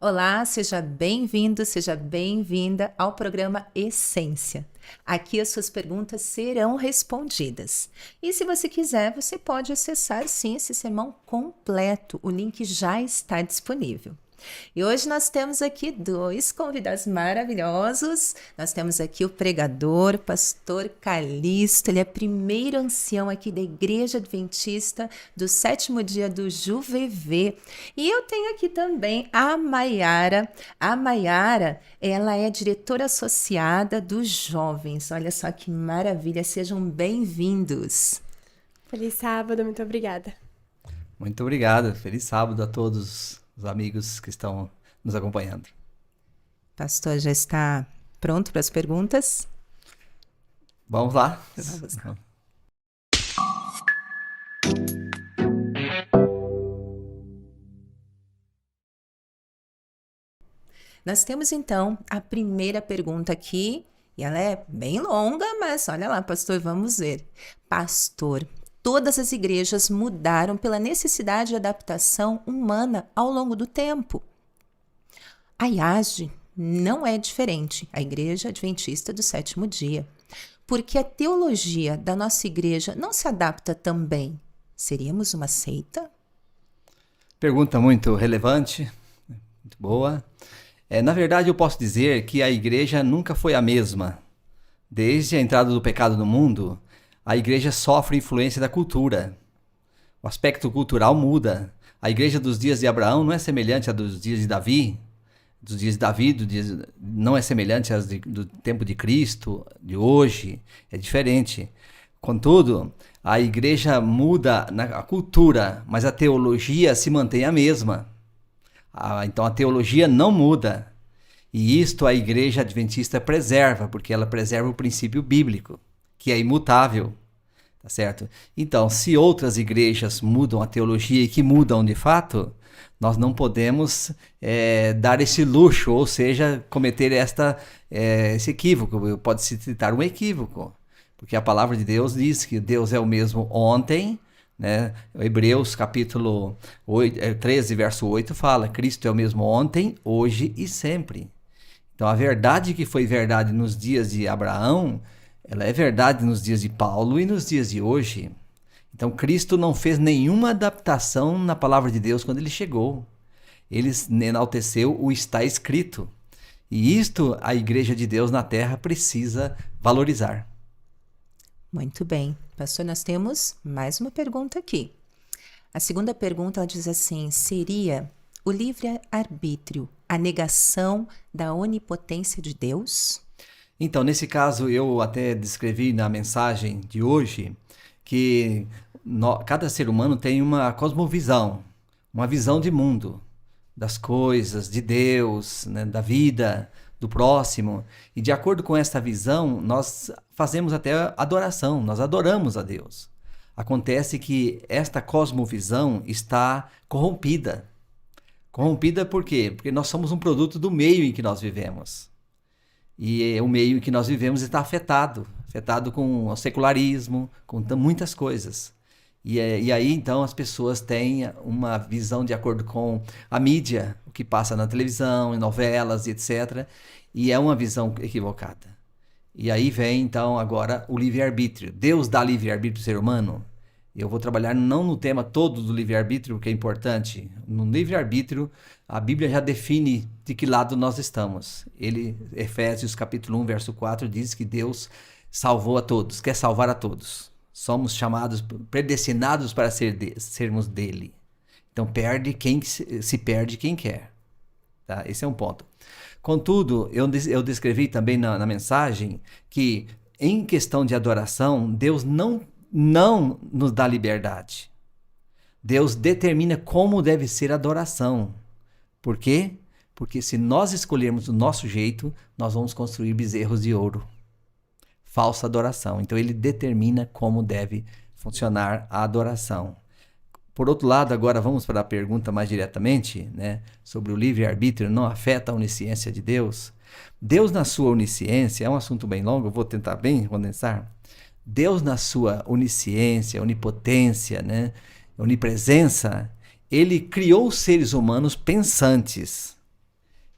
Olá, seja bem-vindo, seja bem-vinda ao programa Essência. Aqui as suas perguntas serão respondidas. E se você quiser, você pode acessar sim esse sermão completo. O link já está disponível. E hoje nós temos aqui dois convidados maravilhosos. Nós temos aqui o pregador, pastor Calixto. Ele é primeiro ancião aqui da Igreja Adventista do Sétimo Dia do Juvevê. E eu tenho aqui também a Maiara. A Maiara, ela é diretora associada dos jovens. Olha só que maravilha. Sejam bem-vindos. Feliz sábado, muito obrigada. Muito obrigado. Feliz sábado a todos os amigos que estão nos acompanhando. Pastor, já está pronto para as perguntas? Vamos lá. Vamos lá. Nós temos então a primeira pergunta aqui, e ela é bem longa, mas olha lá, pastor, vamos ver. Pastor, todas as igrejas mudaram pela necessidade de adaptação humana ao longo do tempo. A IASD não é diferente, a Igreja Adventista do Sétimo Dia, porque a teologia da nossa igreja não se adapta também. Seríamos uma seita? Pergunta muito relevante, muito boa. Na verdade, eu posso dizer que a igreja nunca foi a mesma. Desde a entrada do pecado no mundo, a igreja sofre influência da cultura. O aspecto cultural muda. A igreja dos dias de Abraão não é semelhante à dos dias de Davi. Dos dias de Davi, não é semelhante às do tempo de Cristo, de hoje. É diferente. Contudo, a igreja muda a cultura, mas a teologia se mantém a mesma. Então a teologia não muda. E isto a igreja adventista preserva, porque ela preserva o princípio bíblico, que é imutável. Tá certo? Então, se outras igrejas mudam a teologia e que mudam de fato, nós não podemos dar esse luxo, ou seja, cometer esse equívoco. Pode-se citar um equívoco, porque a palavra de Deus diz que Deus é o mesmo ontem, né? Hebreus capítulo 13, verso 8 fala: Cristo é o mesmo ontem, hoje e sempre. Então a verdade que foi verdade nos dias de Abraão, ela é verdade nos dias de Paulo e nos dias de hoje. Então Cristo não fez nenhuma adaptação na palavra de Deus quando ele chegou. Ele enalteceu o está escrito. E isto a igreja de Deus na terra precisa valorizar. Muito bem. Pastor, nós temos mais uma pergunta aqui. A segunda pergunta, ela diz assim: seria o livre-arbítrio a negação da onipotência de Deus? Então, nesse caso, eu até descrevi na mensagem de hoje que cada ser humano tem uma cosmovisão, uma visão de mundo, das coisas, de Deus, né, da vida, do próximo. E de acordo com esta visão, nós fazemos até adoração, nós adoramos a Deus. Acontece que esta cosmovisão está corrompida. Corrompida por quê? Porque nós somos um produto do meio em que nós vivemos. E o meio em que nós vivemos está afetado com o secularismo, com muitas coisas. E aí, então, as pessoas têm uma visão de acordo com a mídia, o que passa na televisão, em novelas, etc. E é uma visão equivocada. E aí vem, então, agora o livre-arbítrio. Deus dá livre-arbítrio ao ser humano? Eu vou trabalhar não no tema todo do livre-arbítrio, que é importante. No livre-arbítrio, a Bíblia já define de que lado nós estamos. Efésios capítulo 1, verso 4, diz que Deus salvou a todos, quer salvar a todos. Somos chamados, predestinados para sermos dele. Então se perde quem quer. Tá? Esse é um ponto. Contudo, eu descrevi também na mensagem que em questão de adoração, Deus não nos dá liberdade. Deus determina como deve ser a adoração. Por quê? Porque se nós escolhermos o nosso jeito, nós vamos construir bezerros de ouro. Falsa adoração. Então ele determina como deve funcionar a adoração. Por outro lado, agora vamos para a pergunta mais diretamente, né, sobre o livre-arbítrio não afeta a onisciência de Deus. Deus na sua onisciência, é um assunto bem longo, eu vou tentar bem condensar. Deus na sua onisciência, onipotência, né, onipresença, ele criou os seres humanos pensantes.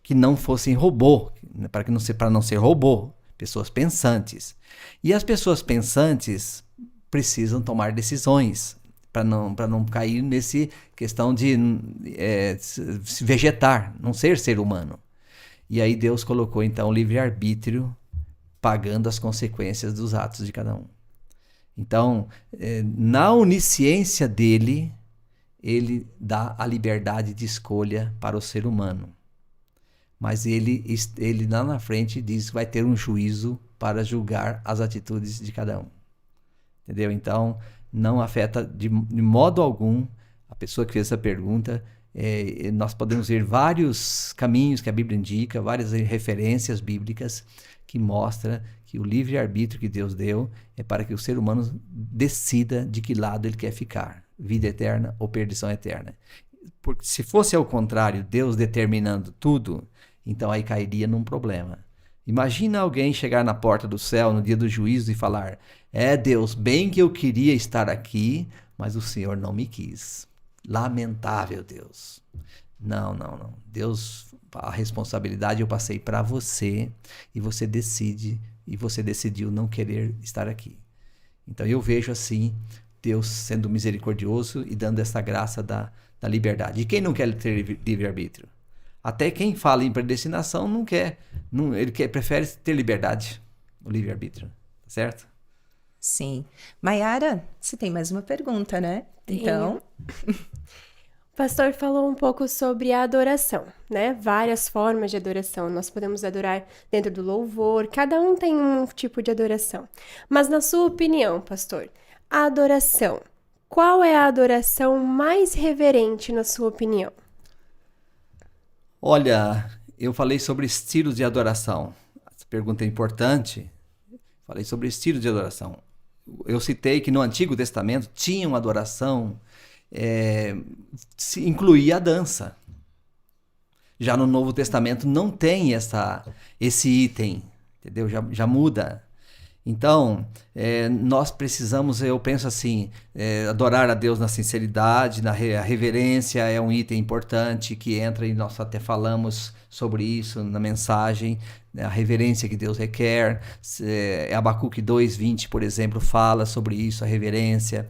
que não fossem robô, para não ser robô, pessoas pensantes. E as pessoas pensantes precisam tomar decisões para não cair nesse questão de se vegetar, não ser humano. E aí Deus colocou então o livre-arbítrio pagando as consequências dos atos de cada um. Então, na onisciência dele, ele dá a liberdade de escolha para o ser humano. Mas ele lá na frente diz que vai ter um juízo para julgar as atitudes de cada um. Entendeu? Então, não afeta de modo algum a pessoa que fez essa pergunta. Nós podemos ver vários caminhos que a Bíblia indica, várias referências bíblicas que mostram que o livre-arbítrio que Deus deu é para que o ser humano decida de que lado ele quer ficar, vida eterna ou perdição eterna. Porque se fosse ao contrário, Deus determinando tudo, então aí cairia num problema. Imagina alguém chegar na porta do céu no dia do juízo e falar: Deus, bem que eu queria estar aqui, mas o Senhor não me quis. Lamentável, Deus. Não. Deus, a responsabilidade eu passei para você e você decide, e você decidiu não querer estar aqui. Então eu vejo assim, Deus sendo misericordioso e dando essa graça da liberdade. E quem não quer ter livre-arbítrio? Até quem fala em predestinação não quer. Prefere ter liberdade, o livre-arbítrio. Certo? Sim. Maiara, você tem mais uma pergunta, né? Tenho. Então... O pastor falou um pouco sobre a adoração, né? Várias formas de adoração. Nós podemos adorar dentro do louvor, cada um tem um tipo de adoração. Mas na sua opinião, pastor, a adoração, qual é a adoração mais reverente na sua opinião? Olha, eu falei sobre estilos de adoração. Essa pergunta é importante. Falei sobre estilos de adoração. Eu citei que no Antigo Testamento tinha uma adoração, incluía a dança. Já no Novo Testamento não tem esse item, entendeu? Já muda. Então, nós precisamos, eu penso assim, adorar a Deus na sinceridade, a reverência é um item importante que entra, e nós até falamos sobre isso na mensagem, né? A reverência que Deus requer. Abacuque 2:20, por exemplo, fala sobre isso, a reverência.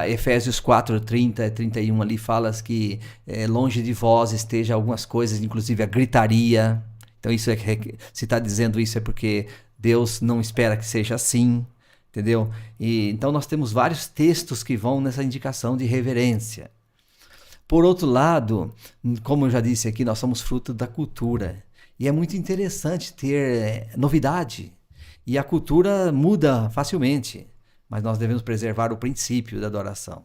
Efésios 4:30 e 31 ali fala que longe de vós esteja algumas coisas, inclusive a gritaria. Então, se está dizendo isso é porque Deus não espera que seja assim, entendeu? Então nós temos vários textos que vão nessa indicação de reverência. Por outro lado, como eu já disse aqui, nós somos fruto da cultura. E é muito interessante ter novidade. E a cultura muda facilmente. Mas nós devemos preservar o princípio da adoração.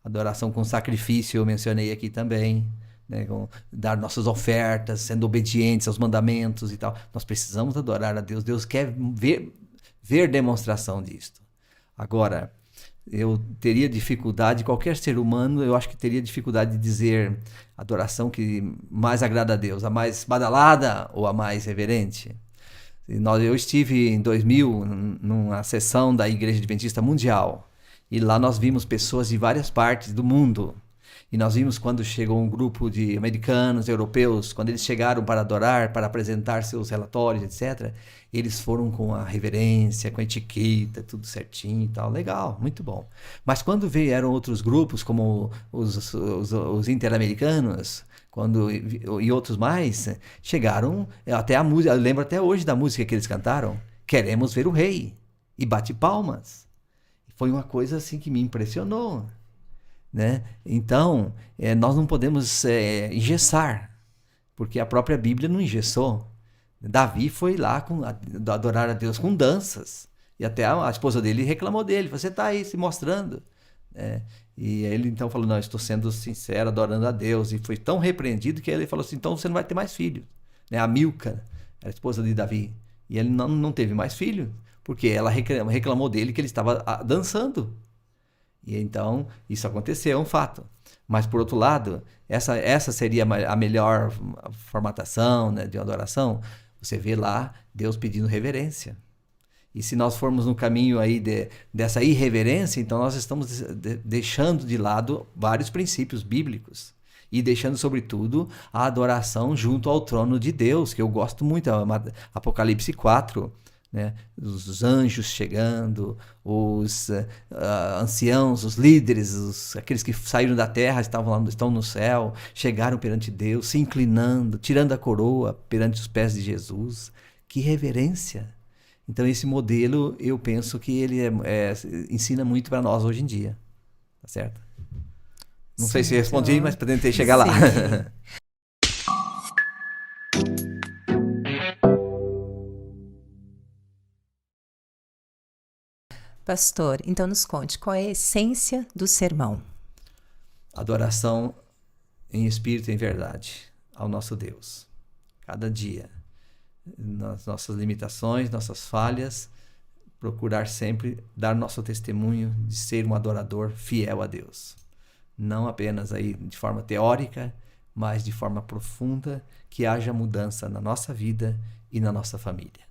Adoração com sacrifício, eu mencionei aqui também. Né, dar nossas ofertas, sendo obedientes aos mandamentos e tal. Nós precisamos adorar a Deus. Deus quer ver demonstração disto. Agora, eu teria dificuldade, qualquer ser humano, eu acho que teria dificuldade de dizer a adoração que mais agrada a Deus, a mais badalada ou a mais reverente. Eu estive em 2000 numa sessão da Igreja Adventista Mundial e lá nós vimos pessoas de várias partes do mundo. E nós vimos quando chegou um grupo de americanos, europeus, quando eles chegaram para adorar, para apresentar seus relatórios, etc., eles foram com a reverência, com a etiqueta, tudo certinho e tal. Legal, muito bom. Mas quando vieram outros grupos, como os interamericanos, e outros mais, chegaram até a música. Eu lembro até hoje da música que eles cantaram, Queremos Ver o Rei, e bate palmas. Foi uma coisa assim que me impressionou. Né? Então, nós não podemos engessar, porque a própria Bíblia não engessou. Davi foi lá adorar a Deus com danças, e até a esposa dele reclamou dele, você está aí se mostrando. E ele então falou, não, estou sendo sincero, adorando a Deus, e foi tão repreendido que ele falou assim, então você não vai ter mais filho. Né? A Milca, a esposa de Davi, e ele não teve mais filho, porque ela reclamou dele que ele estava dançando. E então, isso aconteceu, é um fato. Mas, por outro lado, essa seria a melhor formatação, né, de adoração. Você vê lá Deus pedindo reverência. E se nós formos no caminho aí dessa irreverência, então nós estamos deixando de lado vários princípios bíblicos. E deixando, sobretudo, a adoração junto ao trono de Deus, que eu gosto muito, Apocalipse 4, né? Os anjos chegando, os anciãos, os líderes, aqueles que saíram da terra, estão no céu, chegaram perante Deus, se inclinando, tirando a coroa perante os pés de Jesus. Que reverência! Então esse modelo, eu penso que ele ensina muito para nós hoje em dia. Tá certo? Não sei se respondi, mas tentei chegar lá. Pastor, então nos conte, qual é a essência do sermão? Adoração em espírito e em verdade ao nosso Deus. Cada dia, nas nossas limitações, nossas falhas, procurar sempre dar nosso testemunho de ser um adorador fiel a Deus. Não apenas aí de forma teórica, mas de forma profunda, que haja mudança na nossa vida e na nossa família.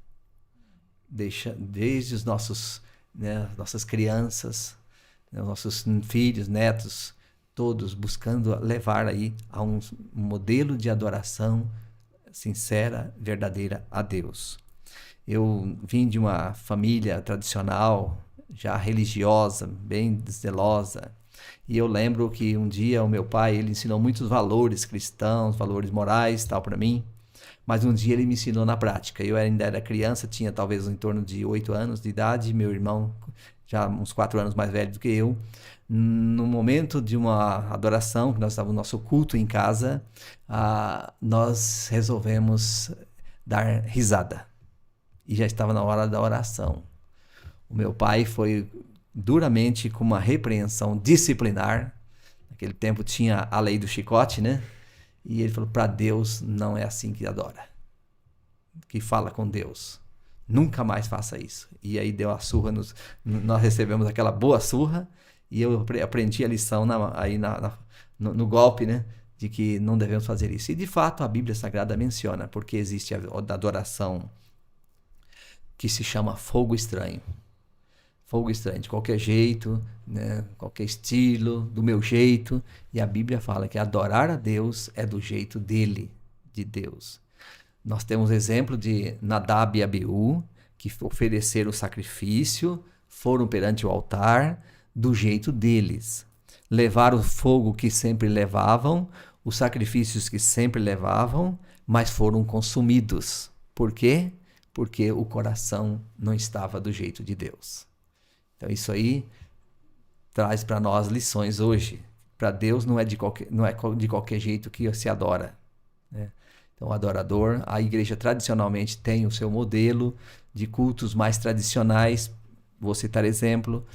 Desde os nossos nossas crianças, nossos filhos, netos, todos buscando levar aí a um modelo de adoração sincera, verdadeira a Deus. Eu vim de uma família tradicional, já religiosa, bem zelosa, e eu lembro que um dia o meu pai, ele ensinou muitos valores cristãos, valores morais, tal, para mim. Mas um dia ele me ensinou na prática. Eu ainda era criança, tinha talvez em torno de 8 anos de idade, meu irmão já uns 4 anos mais velho do que eu. No momento de uma adoração, que nós estávamos no nosso culto em casa, nós resolvemos dar risada. E já estava na hora da oração. O meu pai foi duramente com uma repreensão disciplinar. Naquele tempo tinha a lei do chicote, né? E ele falou, para Deus não é assim que adora, que fala com Deus. Nunca mais faça isso. E aí deu a surra, nós recebemos aquela boa surra, e eu aprendi a lição no golpe, né? De que não devemos fazer isso. E de fato a Bíblia Sagrada menciona, porque existe a adoração que se chama fogo estranho. Fogo estranho, de qualquer jeito, né? Qualquer estilo, do meu jeito. E a Bíblia fala que adorar a Deus é do jeito dele, de Deus. Nós temos exemplo de Nadab e Abiú, que ofereceram o sacrifício, foram perante o altar do jeito deles. Levaram o fogo que sempre levavam, os sacrifícios que sempre levavam, mas foram consumidos. Por quê? Porque o coração não estava do jeito de Deus. Então isso aí traz para nós lições hoje. Para Deus não é de qualquer jeito que se adora, né? Então o adorador, a igreja tradicionalmente tem o seu modelo de cultos mais tradicionais. Vou citar exemplo,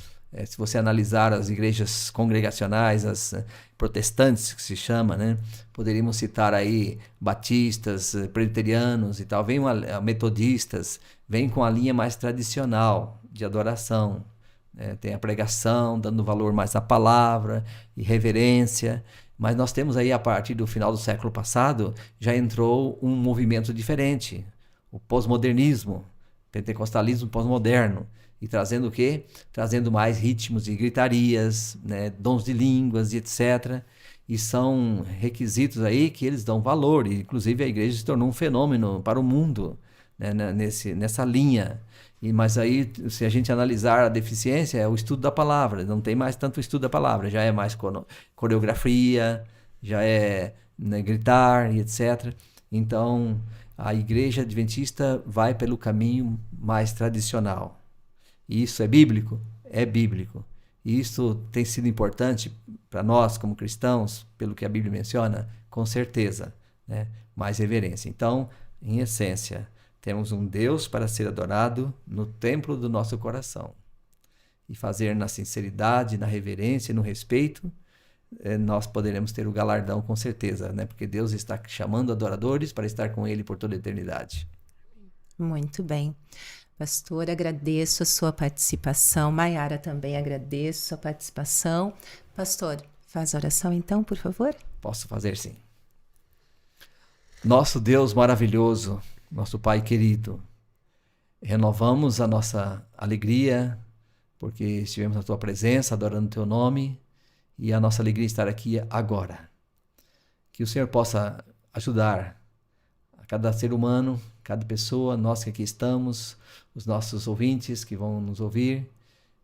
se você analisar as igrejas congregacionais, as protestantes que se chama, né? Poderíamos citar aí batistas, presbiterianos e tal, vem metodistas, vem com a linha mais tradicional de adoração. Tem a pregação, dando valor mais à palavra e reverência, mas nós temos aí a partir do final do século passado, já entrou um movimento diferente, o pós-modernismo, pentecostalismo pós-moderno, e trazendo o quê? Trazendo mais ritmos e gritarias, né, dons de línguas e etc. E são requisitos aí que eles dão valor, e inclusive a igreja se tornou um fenômeno para o mundo, né, nessa linha. Mas aí, se a gente analisar a deficiência, é o estudo da palavra. Não tem mais tanto estudo da palavra. Já é mais coreografia, já é, né, gritar e etc. Então, a igreja adventista vai pelo caminho mais tradicional. E isso é bíblico? É bíblico. E isso tem sido importante para nós, como cristãos, pelo que a Bíblia menciona? Com certeza, né? Mais reverência. Então, em essência, temos um Deus para ser adorado no templo do nosso coração. E fazer na sinceridade, na reverência, no respeito, nós poderemos ter o galardão com certeza, né? Porque Deus está chamando adoradores para estar com Ele por toda a eternidade. Muito bem. Pastor, agradeço a sua participação. Maiara, também agradeço a sua participação. Pastor, faz a oração então, por favor? Posso fazer, sim. Nosso Deus maravilhoso, nosso Pai querido, renovamos a nossa alegria, porque estivemos na Tua presença, adorando o Teu nome, e a nossa alegria estar aqui agora. Que o Senhor possa ajudar a cada ser humano, cada pessoa, nós que aqui estamos, os nossos ouvintes que vão nos ouvir,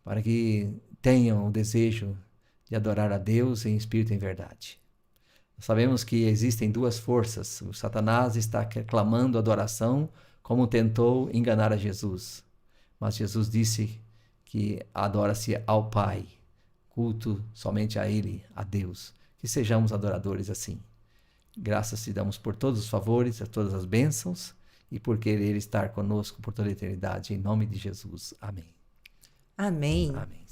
para que tenham o desejo de adorar a Deus em espírito e em verdade. Sabemos que existem duas forças. O Satanás está clamando adoração, como tentou enganar a Jesus. Mas Jesus disse que adora-se ao Pai, culto somente a Ele, a Deus. Que sejamos adoradores assim. Graças te damos por todos os favores, a todas as bênçãos e por querer estar conosco por toda a eternidade. Em nome de Jesus. Amém. Amém. Amém.